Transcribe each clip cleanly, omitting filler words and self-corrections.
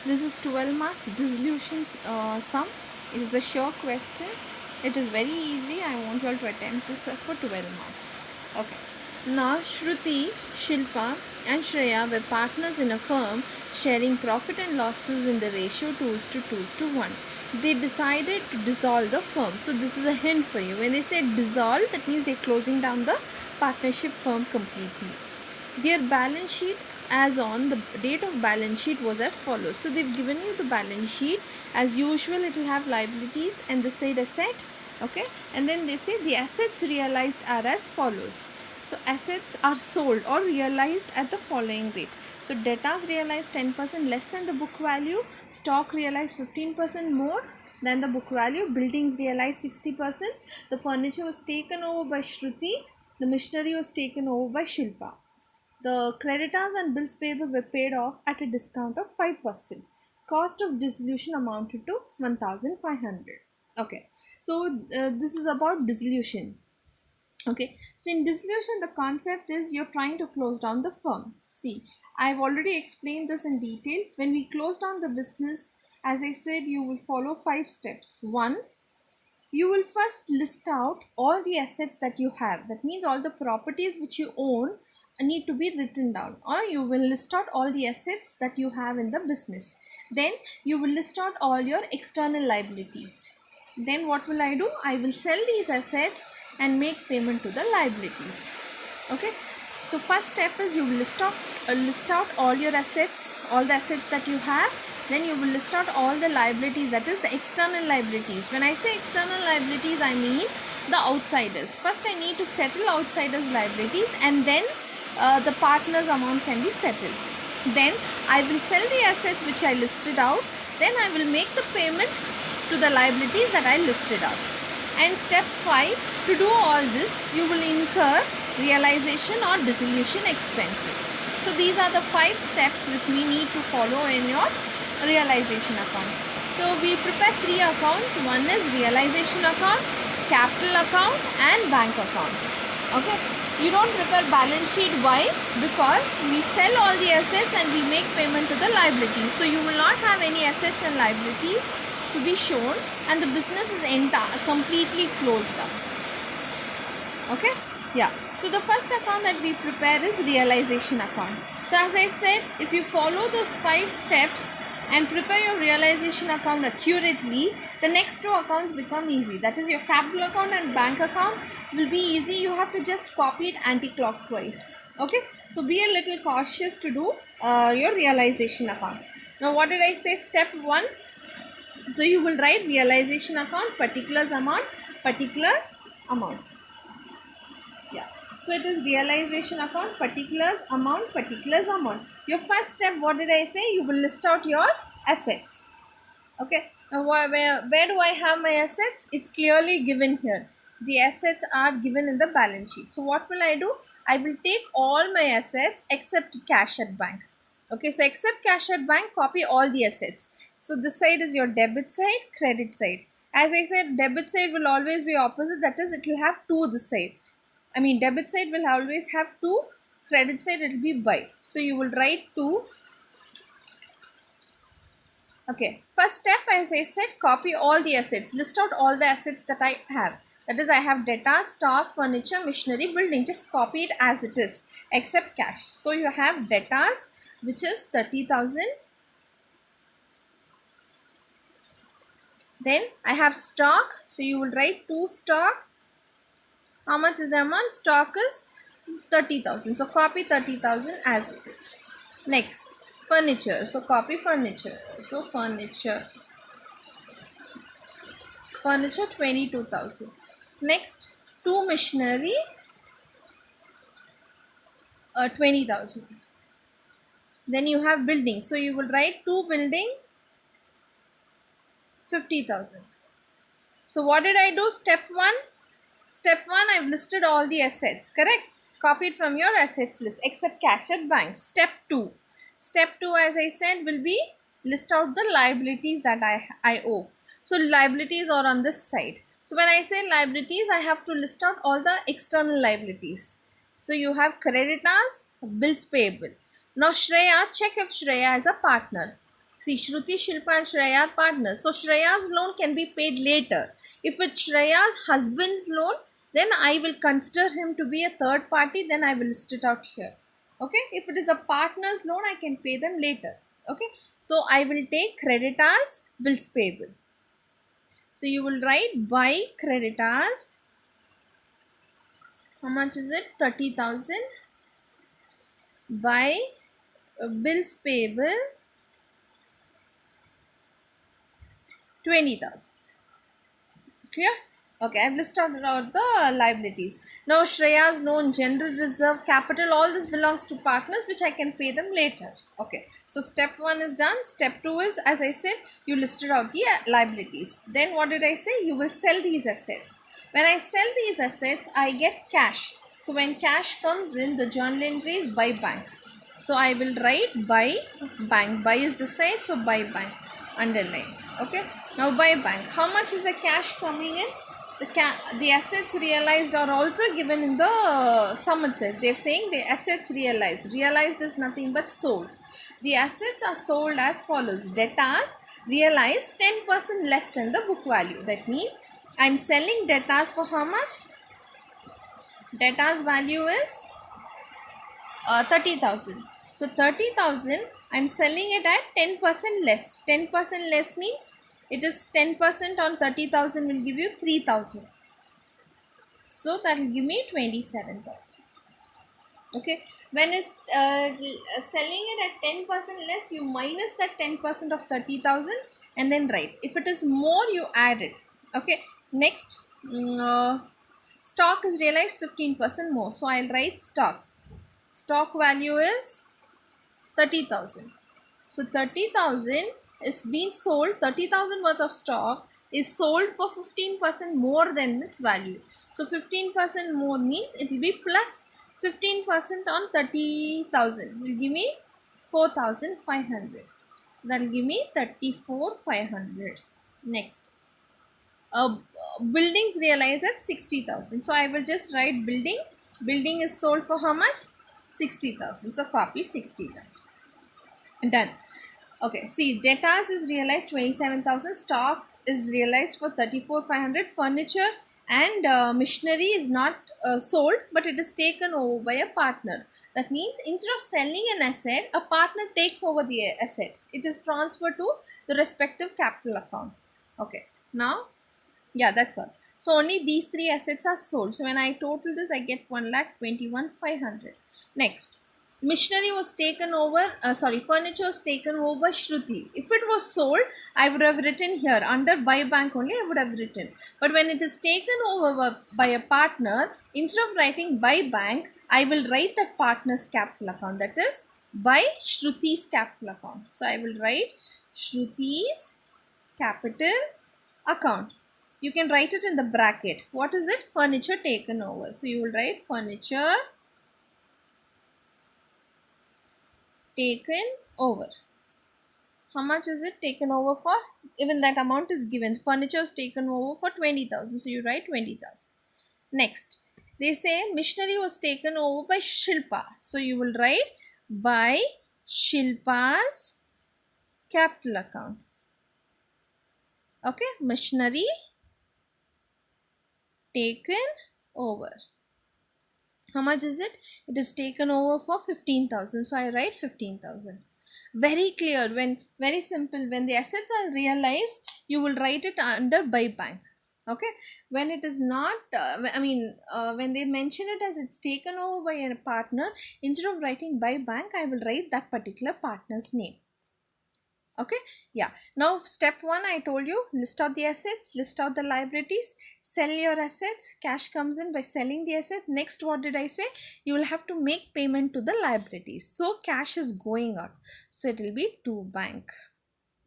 This is 12 marks dissolution sum. It is a sure question. It is very easy. I want you all to attempt this for 12 marks. Okay. Now Shruti, Shilpa and Shreya were partners in a firm sharing profit and losses in the ratio 2:1. They decided to dissolve the firm. So this is a hint for you. When they say dissolve, that means they're closing down the partnership firm completely. Their balance sheet as on the date of balance sheet was as follows. So they've given you the balance sheet. As usual, it will have liabilities and the said asset. Okay, and then they say the assets realized are as follows. So assets are sold or realized at the following rate. So debtors realized 10% less than the book value, stock realized 15% more than the book value, buildings realized 60%, the furniture was taken over by Shruti, the machinery was taken over by Shilpa. The creditors and bills payable were paid off at a discount of 5%. Cost of dissolution amounted to 1500. Okay, so this is about dissolution. Okay, so in dissolution, the concept is you're trying to close down the firm. See, I've already explained this in detail. When we close down the business, as I said, you will follow 5 steps. 1, you will first list out all the assets that you have. That means all the properties which you own need to be written down, or you will list out all the assets that you have in the business. Then you will list out all your external liabilities. Then what will I do? I will sell these assets and make payment to the liabilities. Okay, so first step is you will list out all your assets, all the assets that you have. Then you will list out all the liabilities, that is the external liabilities. When I say external liabilities, I mean the outsiders. First I need to settle outsiders liabilities, and then the partners amount can be settled. Then I will sell the assets which I listed out. Then I will make the payment to the liabilities that I listed out. And step 5, to do all this you will incur realization or dissolution expenses. So these are the 5 steps which we need to follow in your realization account. So we prepare 3 accounts. One is realization account, capital account and bank account. Okay, you don't prepare balance sheet. Why? Because we sell all the assets and we make payment to the liabilities. So you will not have any assets and liabilities to be shown, and the business is completely closed down. Okay, yeah. So the first account that we prepare is realization account. So as I said, if you follow those 5 steps and prepare your realization account accurately, the next 2 accounts become easy. That is, your capital account and bank account will be easy. You have to just copy it anti-clockwise. Okay, so be a little cautious to do your realization account. Now what did I say? Step 1. So you will write realization account, particulars amount, particulars amount. Yeah. So it is realization account, particulars amount, particulars amount. Your first step, what did I say? You will list out your assets. Okay. Now where do I have my assets? It's clearly given here. The assets are given in the balance sheet. So what will I do? I will take all my assets except cash at bank. Okay, so except cash at bank, copy all the assets. So this side is your debit side, credit side. As I said, debit side will always be opposite. That is, it will have 2 this side. I mean, debit side will always have 2, credit side it will be by. So you will write 2. Okay, first step, as I said, copy all the assets. List out all the assets that I have. That is, I have data, stock, furniture, machinery, building. Just copy it as it is, except cash. So you have debtors, which is 30,000. Then I have stock. So you will write 2 stock. How much is the amount? Stock is 30,000. So copy 30,000 as it is. Next, furniture. So copy furniture. So furniture 22,000. Next, 2 machinery 20,000. Then you have building. So you will write 2 building 50,000. So what did I do? Step 1. Step 1, I've listed all the assets, correct? Copied from your assets list except cash at bank. Step 2. Step 2, as I said, will be list out the liabilities that I owe. So liabilities are on this side. So when I say liabilities, I have to list out all the external liabilities. So you have creditors, bills payable. Now Shreya, check if Shreya is a partner. See, Shruti, Shilpa and Shreya are partners. So Shreya's loan can be paid later. If it's Shreya's husband's loan, then I will consider him to be a third party. Then I will list it out here. Okay. If it is a partner's loan, I can pay them later. Okay. So I will take creditors, bills payable. So you will write by creditors. How much is it? 30,000 by bills payable 20,000. Clear? Okay, I've listed out the liabilities. Now, Shreya's loan, general reserve, capital, all this belongs to partners, which I can pay them later. Okay, so step 1 is done. Step 2 is, as I said, you listed out the liabilities. Then what did I say? You will sell these assets. When I sell these assets, I get cash. So when cash comes in, the journal entry is by bank. So I will write by bank. By is the side, so by bank. Underline. Okay. Now by bank. How much is the cash coming in? The assets realized are also given in the sum itself. They're saying the assets realized. Realized is nothing but sold. The assets are sold as follows. Debtors realized 10% less than the book value. That means I'm selling debtors for how much? Debtors value is 30,000. So 30,000 I'm selling it at 10% less. 10% less means it is 10% on 30,000 will give you 3,000. So that will give me 27,000. Okay, when it's selling it at 10% less, you minus that 10% of 30,000 and then write. If it is more, you add it. Okay, next, stock is realized 15% more. So I'll write stock. Stock value is 30,000. So 30,000 is being sold. 30,000 worth of stock is sold for 15% more than its value. So 15% more means it will be plus 15% on 30,000 will give me 4,500. So that will give me 34,500. Next, buildings realized at 60,000. So I will just write building. Building is sold for how much? 60,000. So copy 60,000. Done. Okay, see, debtors is realized 27,000. Stock is realized for 34,500. Furniture and machinery is not sold, but it is taken over by a partner. That means instead of selling an asset, a partner takes over the asset. It is transferred to the respective capital account. Okay, now, yeah, that's all. So only these three assets are sold. So when I total this, I get 1,21,500. Next, machinery was taken over, furniture was taken over by Shruti. If it was sold, I would have written here under by bank only, I would have written. But when it is taken over by a partner, instead of writing by bank, I will write that partner's capital account. That is by Shruti's capital account. So I will write Shruti's capital account. You can write it in the bracket. What is it? Furniture taken over. So you will write furniture taken over. How much is it taken over for? Even that amount is given. Furniture is taken over for 20,000. So you write 20,000. Next, they say machinery was taken over by Shilpa. So you will write by Shilpa's capital account. Okay, machinery taken over. How much is it? It is taken over for 15,000. So I write 15,000. Very clear. Very simple. When the assets are realized, you will write it under by bank. Okay. When it is not, when they mention it as it's taken over by a partner, instead of writing by bank, I will write that particular partner's name. Okay, yeah. Now step 1, I told you, list out the assets, list out the liabilities, sell your assets. Cash comes in by selling the asset. Next, what did I say? You will have to make payment to the liabilities. So cash is going out, so it will be to bank.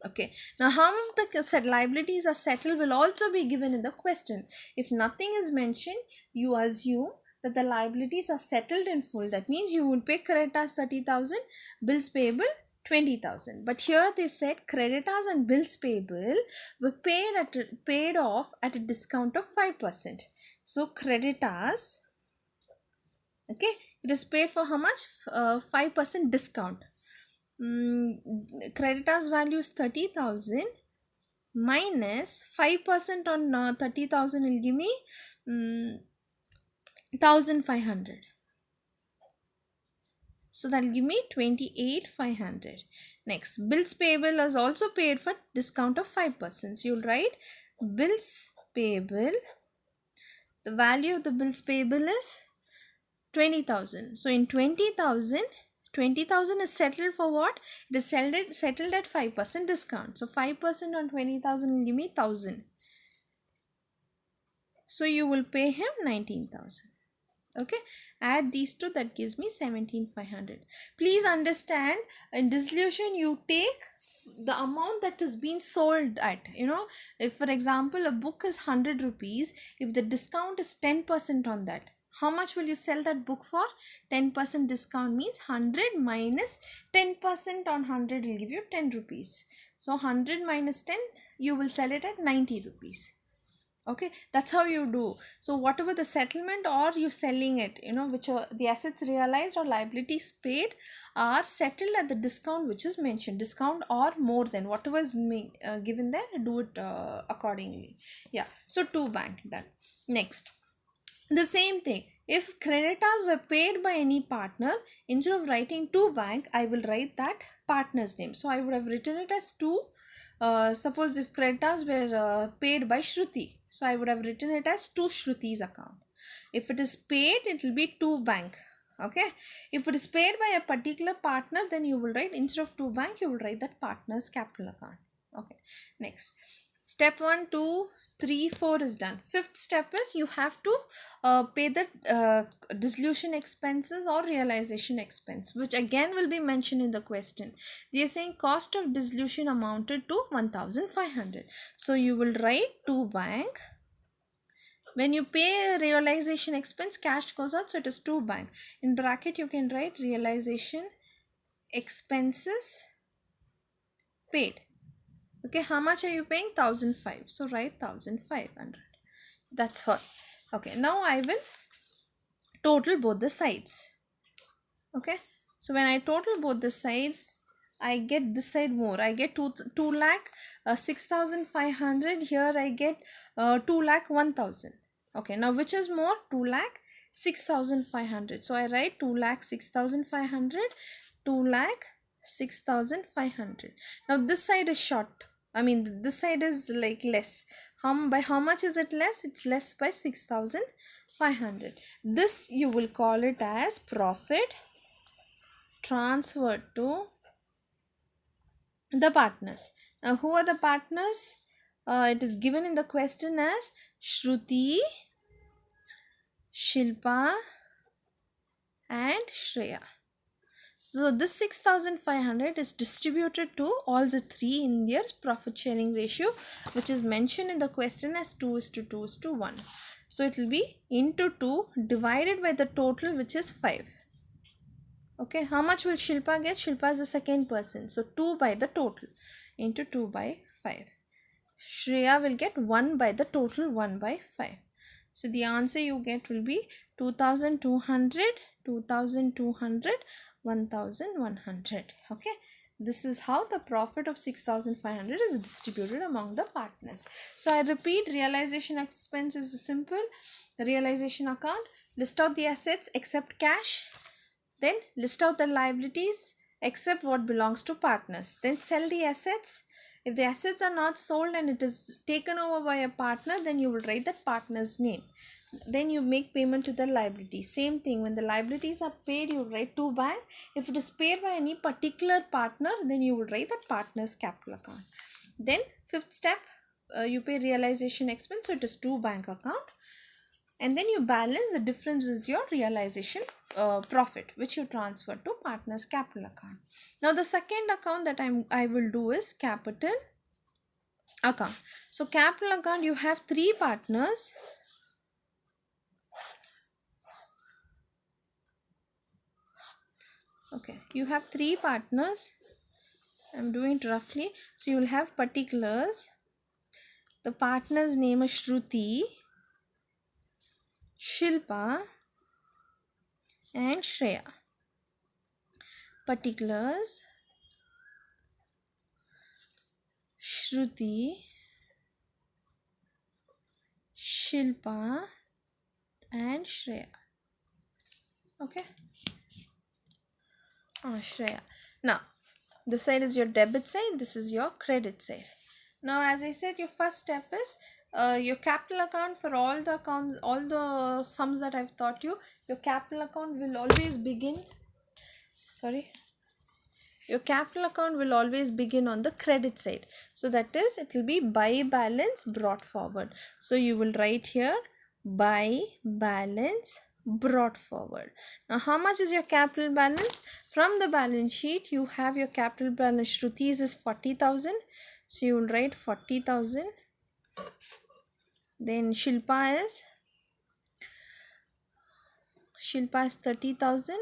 Okay, now how the said liabilities are settled will also be given in the question. If nothing is mentioned, you assume that the liabilities are settled in full. That means you will pay creditors 30,000, bills payable 20,000. But here they said creditors and bills payable were paid off at a discount of 5%. So creditors, okay, it is paid for how much? 5% discount. creditors value is 30,000 minus 5% on 30,000 will give me 1,500. So that will give me 28,500. Next, bills payable is also paid for discount of 5%. So you'll write bills payable. The value of the bills payable is 20,000. So in 20,000, 20,000 is settled for what? It is settled at 5% discount. So 5% on 20,000 will give me 1,000. So you will pay him 19,000. Okay, add these two, that gives me 17,500. Please understand, in dissolution you take the amount that is being sold at. If for example a book is 100 rupees, if the discount is 10% on that, how much will you sell that book for? 10% discount means 100 minus 10% on 100 will give you 10 rupees. So 100 minus 10, you will sell it at 90 rupees. Okay, that's how you do. So whatever the settlement or you selling it, which are the assets realized or liabilities paid are settled at the discount which is mentioned, discount or more than whatever is given there, do it accordingly. Yeah, so to bank, done. Next, the same thing, if creditors were paid by any partner, instead of writing to bank, I will write that partner's name. So I would have written it as to, suppose if creditors were paid by Shruti, so I would have written it as to Shruti's account. If it is paid, it will be to bank. Okay, if it is paid by a particular partner, then you will write, instead of to bank, you will write that partner's capital account. Okay, next, step 1, 2, 3, 4 is done. Fifth step is you have to pay the dissolution expenses or realization expense, which again will be mentioned in the question. They are saying cost of dissolution amounted to 1,500. So you will write to bank. When you pay a realization expense, cash goes out, so it is to bank. In bracket you can write realization expenses paid. Okay, how much are you paying? 1,005. So write 1,500. That's all. Okay, now I will total both the sides. Okay, so when I total both the sides, I get this side more. I get 2 lakh 6,500. Here I get 2 lakh 1,000. Okay, now which is more? 2 lakh 6,500. So I write 2 lakh 6,500, 2 lakh 6,500. Now this side is short. I mean, this side is like less. By how much is it less? It's less by 6,500. This you will call it as profit transferred to the partners. Now, who are the partners? It is given in the question as Shruti, Shilpa, and Shreya. So this 6,500 is distributed to all the three in their profit sharing ratio, which is mentioned in the question as 2:2:1. So it will be into 2 divided by the total, which is 5. Okay, how much will Shilpa get? Shilpa is the second person. So 2 by the total into 2 by 5. Shreya will get 1 by the total, 1 by 5. So the answer you get will be 2,200, 2,200, 1,100. Okay, this is how the profit of 6,500 is distributed among the partners. So I repeat, realization expense is a simple realization account. List out the assets except cash. Then list out the liabilities except what belongs to partners. Then sell the assets. If the assets are not sold and it is taken over by a partner, then you will write that partner's name. Then you make payment to the liability. Same thing, when the liabilities are paid, you write to bank. If it is paid by any particular partner, then you will write that partner's capital account. Then fifth step, you pay realization expense, so it is to bank account. And then you balance the difference with your realization profit, which you transfer to partner's capital account. Now the second account that I will do is capital account. So capital account, you have three partners. Okay, you have three partners. I'm doing it roughly. So you will have particulars. The partner's name is Shruti, Shilpa, and Shreya. Particulars, Shruti, Shilpa and Shreya. Okay. Shreya. Now, this side is your debit side, this is your credit side. Now, as I said, your first step is your capital account for all the accounts, all the sums that I've taught you. Your capital account will always begin, your capital account will always begin on the credit side. So that is, it will be by balance brought forward. So you will write here by balance brought forward. Now how much is your capital balance? From the balance sheet you have your capital balance. Shruti's is 40,000. So you will write 40,000. Then Shilpa is 30,000.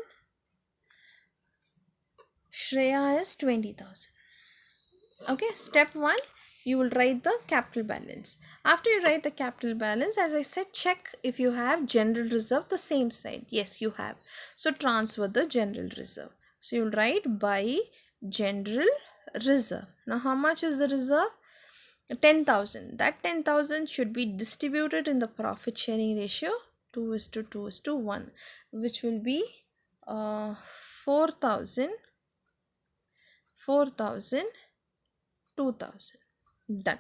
Shreya is 20,000. Okay, step 1, you will write the capital balance. After you write the capital balance, as I said, check if you have general reserve the same side. Yes, you have. So transfer the general reserve. So you will write by general reserve. Now how much is the reserve? 10,000. That 10,000 should be distributed in the profit sharing ratio 2:2:1, which will be 4,000, 2,000. Done.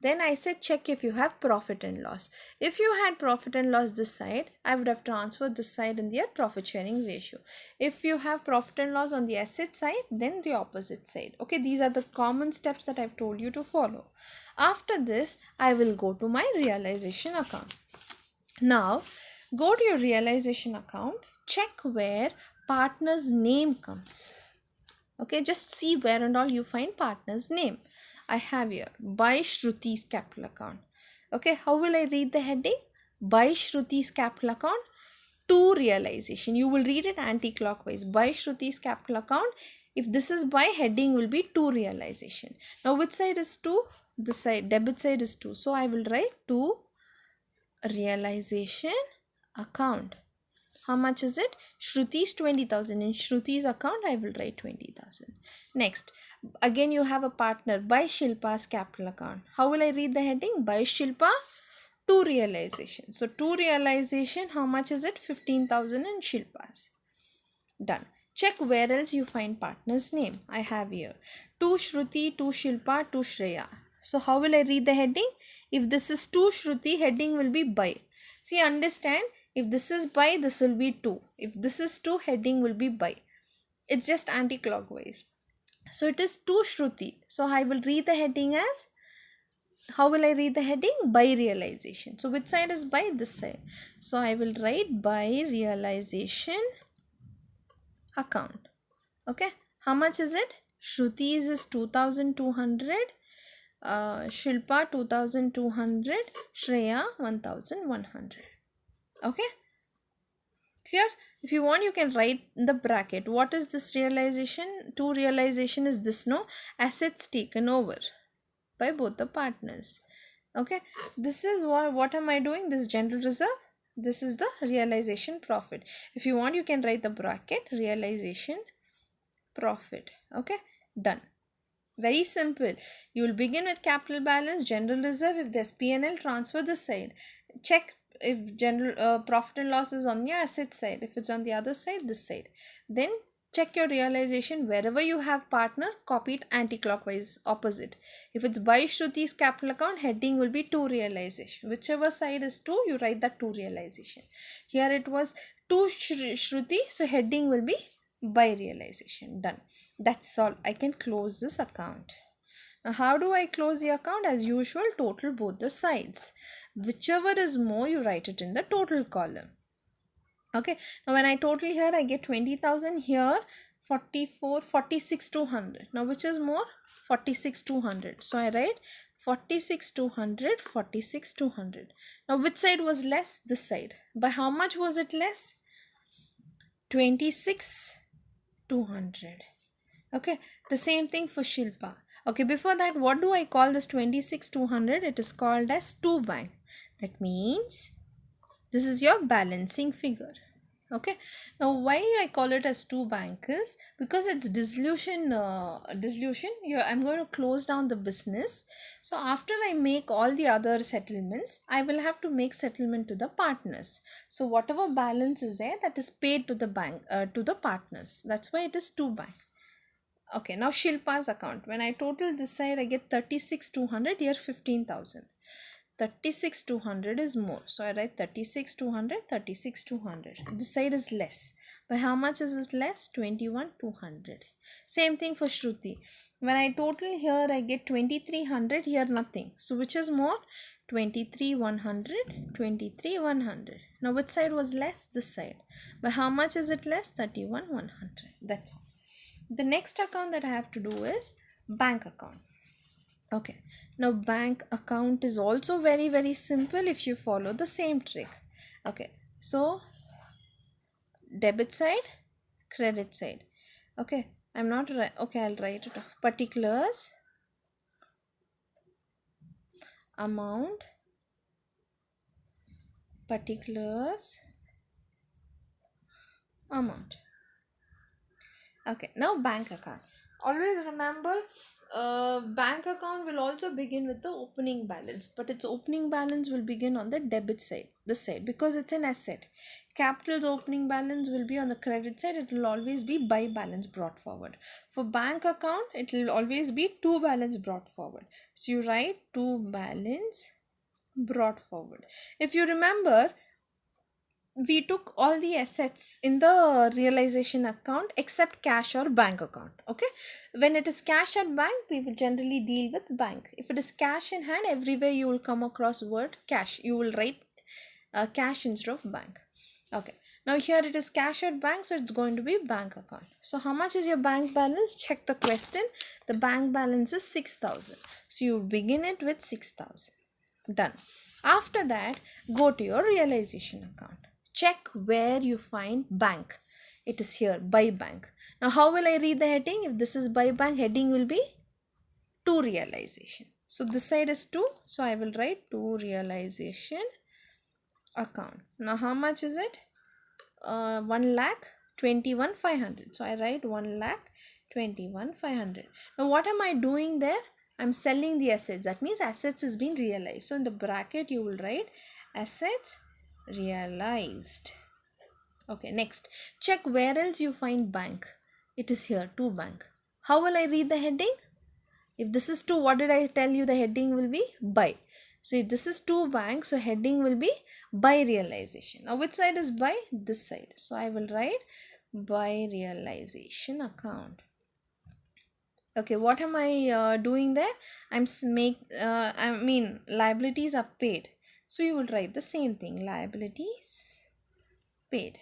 Then I said check if you have profit and loss. If you had profit and loss this side, I would have transferred this side in their profit sharing ratio. If you have profit and loss on the asset side, then the opposite side. Okay, these are the common steps that I've told you to follow. After this, I will go to my realization account. Now, go to your realization account, check where partner's name comes. Okay, just see where and all you find partner's name. I have here by Shruti's capital account. Okay, how will I read the heading? By Shruti's capital account to realization. You will read it anti-clockwise. By Shruti's capital account. If this is by, heading will be to realization. Now which side is to? This side, debit side is to. So I will write to realization account. How much is it? Shruti's 20,000. In Shruti's account, I will write 20,000. Next, again you have a partner by Shilpa's capital account. How will I read the heading? By Shilpa to realization. So to realization, how much is it? 15,000 in Shilpa's. Done. Check where else you find partner's name. I have here to Shruti, to Shilpa, to Shreya. So how will I read the heading? If this is to Shruti, heading will be by. See, understand, if this is by, this will be to. If this is to, heading will be by. It's just anti-clockwise. So it is to Shruti. So I will read the heading as, how will I read the heading? By realization. So which side is by? This side. So I will write by realization account. Okay. How much is it? Shruti's is 2,200. Shilpa 2,200. Shreya 1,100. Okay. Clear? If you want, you can write in the bracket. What is this realization? To realization is this, no? Assets taken over by both the partners. Okay. This is what am I doing? This general reserve. This is the realization profit. If you want, you can write the bracket realization profit. Okay. Done. Very simple. You will begin with capital balance, general reserve. If there's P&L, transfer this side. Check if general profit and loss is on your asset side. If it's on the other side, this side. Then check your realization. Wherever you have partner, copy it anti-clockwise, opposite. If it's by Shruti's capital account, heading will be to realization. Whichever side is to, you write that to realization. Here it was to Shruti, so heading will be by realization. Done. That's all. I can close this account. Now, how do I close the account? As usual, total both the sides. Whichever is more, you write it in the total column. Okay. Now, when I total here, I get 20,000. Here, 46,200. Now, which is more? 46,200. So, I write 46,200, 46,200. Now, which side was less? This side. By how much was it less? 26,200. Okay, the same thing for Shilpa. Okay, before that, what do I call this 26,200? It is called as to bank. That means this is your balancing figure. Okay, now why I call it as two bank is because it's dissolution. Yeah, I'm going to close down the business. So after I make all the other settlements, I will have to make settlement to the partners. So whatever balance is there, that is paid to the bank, to the partners. That's why it is two bank. Okay, now Shilpa's account. When I total this side, I get 36,200, here 15,000. 36,200 is more. So I write 36,200, 36,200. This side is less. By how much is this less? 21,200. Same thing for Shruti. When I total here, I get 2,300, here nothing. So which is more? 23,100, 23,100. Now which side was less? This side. By how much is it less? 31,100. That's all. The next account that I have to do is bank account. Okay, now bank account is also very simple if you follow the same trick. Okay, so debit side, credit side. Okay, I'm not right. Okay, I'll write it off. Particulars, amount, particulars, amount. Okay, now bank account. Always remember, bank account will also begin with the opening balance, but its opening balance will begin on the debit side, this side, because it's an asset. Capital's opening balance will be on the credit side. It will always be by balance brought forward. For bank account, it will always be to balance brought forward. So you write to balance brought forward. If you remember, we took all the assets in the realization account except cash or bank account. Okay, when it is cash at bank, we will generally deal with bank. If it is cash in hand, everywhere you will come across word cash, you will write cash instead of bank. Okay, now here it is cash at bank, so it's going to be bank account. So how much is your bank balance? Check the question. The bank balance is 6,000, so you begin it with 6,000. Done. After that, go to your realization account. Check where you find bank. It is here, by bank. Now how will I read the heading? If this is by bank, heading will be to realization. So this side is 2, so I will write to realization account. Now how much is it? 1,21,500. So I write 1,21,500. Now what am I doing there? I'm selling the assets. That means assets is being realized. So in the bracket you will write assets realized. Okay, next, check where else you find bank. It is here, to bank. How will I read the heading? If this is to, what did I tell you the heading will be? By. So if this is to bank, so heading will be by realization. Now which side is by? This side. So I will write by realization account. Okay, what am I doing there? Liabilities are paid. So you will write the same thing, liabilities paid.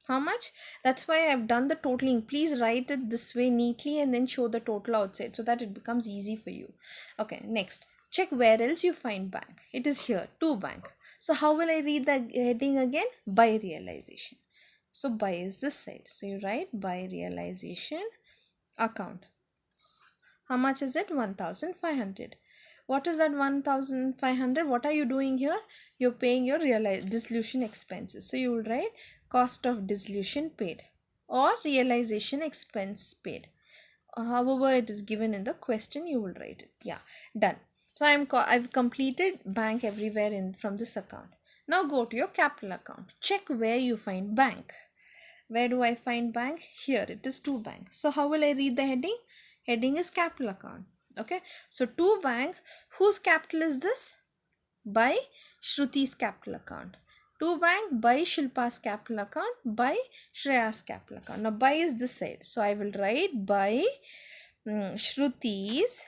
How much? That's why I've done the totaling. Please write it this way neatly and then show the total outside so that it becomes easy for you. Okay, next, check where else you find bank. It is here, to bank. So how will I read the heading again? By realization. So by is this side. So you write by realization account. How much is it? 1,500. What is that 1,500? What are you doing here? You're paying your dissolution expenses. So you will write cost of dissolution paid or realization expense paid. However it is given in the question, you will write it. Yeah, done. So I've completed bank everywhere from this account. Now go to your capital account. Check where you find bank. Where do I find bank? Here it is to bank. So how will I read the heading? Heading is capital account. Okay, so to bank, whose capital is this? By Shruti's capital account. To bank, by Shilpa's capital account, by Shreya's capital account. Now by is this side, so I will write by Shruti's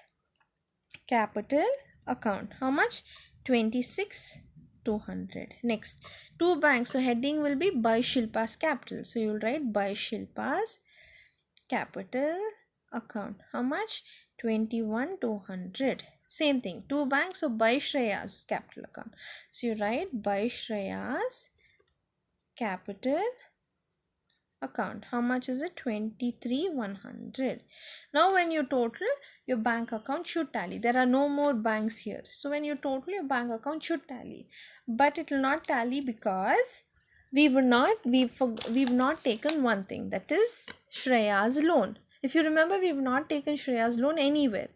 capital account. How much? 26,200. Next, to bank, so heading will be by Shilpa's capital, so you will write by Shilpa's capital account. How much? 21,200. Same thing, to bank, so by Shreya's capital account, so you write by Shreya's capital account. How much is it? 23,100. Now when you total, your bank account should tally. There are no more banks here, so when you total, your bank account should tally, but it will not tally because we've not taken one thing, that is Shreya's loan. If you remember, we've not taken Shreya's loan anywhere.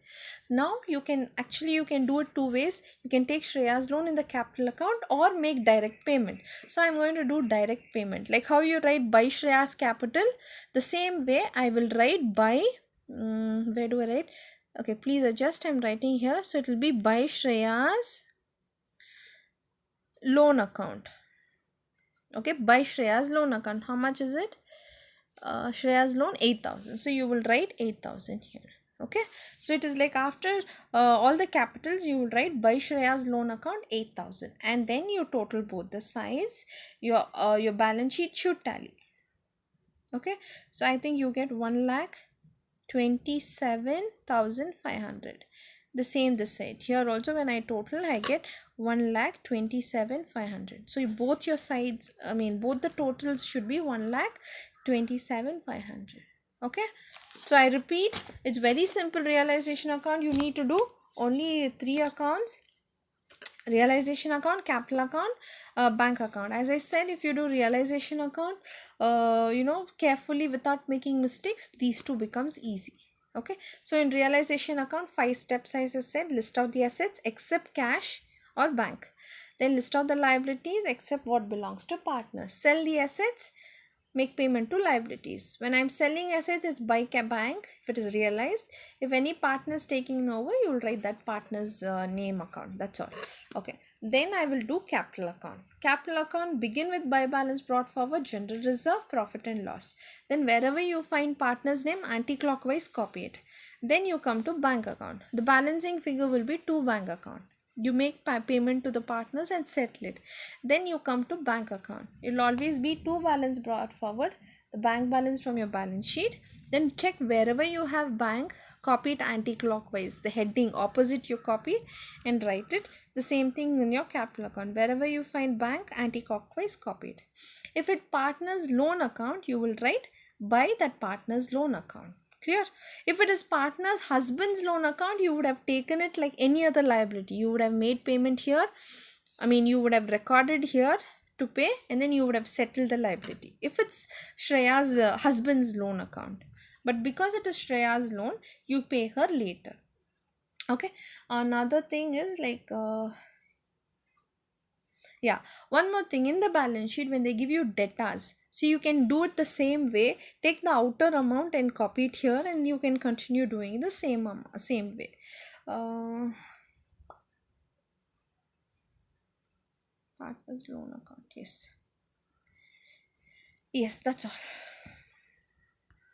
Now you can do it two ways. You can take Shreya's loan in the capital account or make direct payment. So I'm going to do direct payment, like how you write by Shreya's capital. The same way I will write by where do I write? Okay, please adjust. I'm writing here, so it will be by Shreya's loan account. Okay, by Shreya's loan account. How much is it? Shreya's loan 8,000. So you will write 8,000 here. Okay, so it is like after all the capitals, you will write by Shreya's loan account 8,000, and then you total both the sides. Your balance sheet should tally. Okay, so I think you get 1,27,500. The same this side. Here also, when I total, I get 1,27,500. So both your sides, I mean both the totals should be 1,27,500. Okay, so I repeat, it's very simple realization account. You need to do only three accounts: realization account, capital account, bank account. As I said, if you do realization account carefully without making mistakes, these two becomes easy. Okay, so in realization account, 5 steps, as I said: list out the assets except cash or bank, then list out the liabilities except what belongs to partners, sell the assets, make payment to liabilities. When I'm selling assets, it's by bank if it is realized. If any partner is taking over, you will write that partner's name account. That's all. Okay, then I will do capital account. Capital account begin with buy balance brought forward, general reserve, profit and loss. Then wherever you find partner's name, anti-clockwise copy it. Then you come to bank account. The balancing figure will be to bank account. You make payment to the partners and settle it. Then you come to bank account. It will always be two balance brought forward, the bank balance from your balance sheet. Then check wherever you have bank, copy it anti-clockwise, the heading opposite you copy it and write it. The same thing in your capital account. Wherever you find bank, anti-clockwise copy it. If it partner's loan account, you will write by that partner's loan account. Clear? If it is partner's husband's loan account, you would have taken it like any other liability. You would have made payment here. I mean, you would have recorded here to pay, and then you would have settled the liability. If it's Shreya's husband's loan account, but because it is Shreya's loan, you pay her later. Okay. Another thing is like yeah, one more thing, in the balance sheet when they give you debtors, so you can do it the same way. Take the outer amount and copy it here, and you can continue doing the same way. Partners loan account. Yes, that's all.